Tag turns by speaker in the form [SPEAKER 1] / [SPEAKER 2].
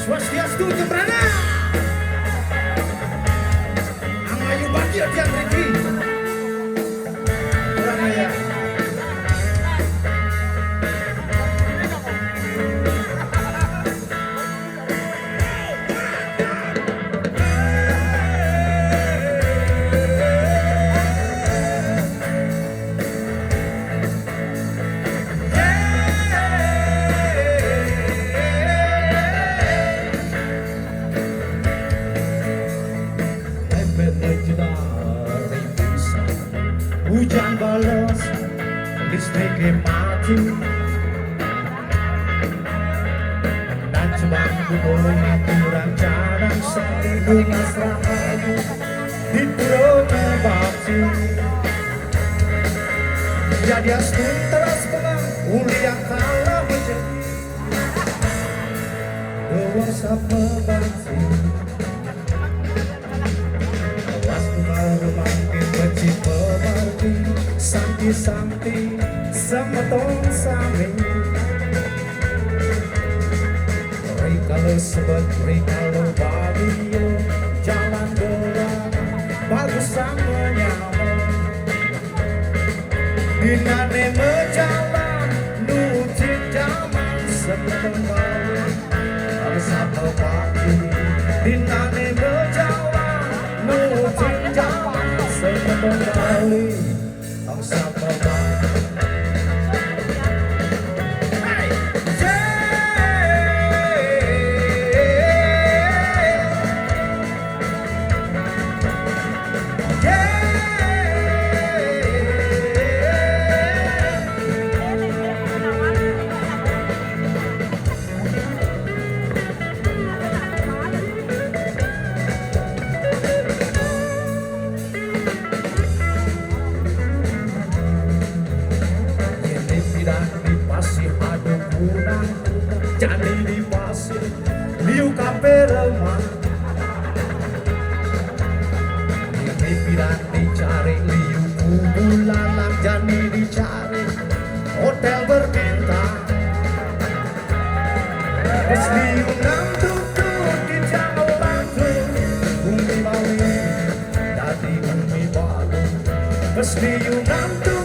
[SPEAKER 1] Swastiastu Jembrana Amayu Bagio Tiang Riki Surabaya. Hujan balas, listriknya mati, dan cuma bunuh aturan cadang selindung asramamu di pulau bakti. Jadi astun teras menang, uli yang kalah menjadi dewasa pembantu. Santi semeton sami Rikalo sebut rikalo bagio jalan doang bagus sama nyaman dinane menjalan nutin jaman semeton balik harus apa pagi dinane menjalan nutin jaman semeton balik sama jadi di pasir liu kaperema ini pirang dicari liu kubulalang jadi dicari hotel berbintang terus liu nam duduk di jalan batu bumi bali jadi bumi baru terus liu nam duduk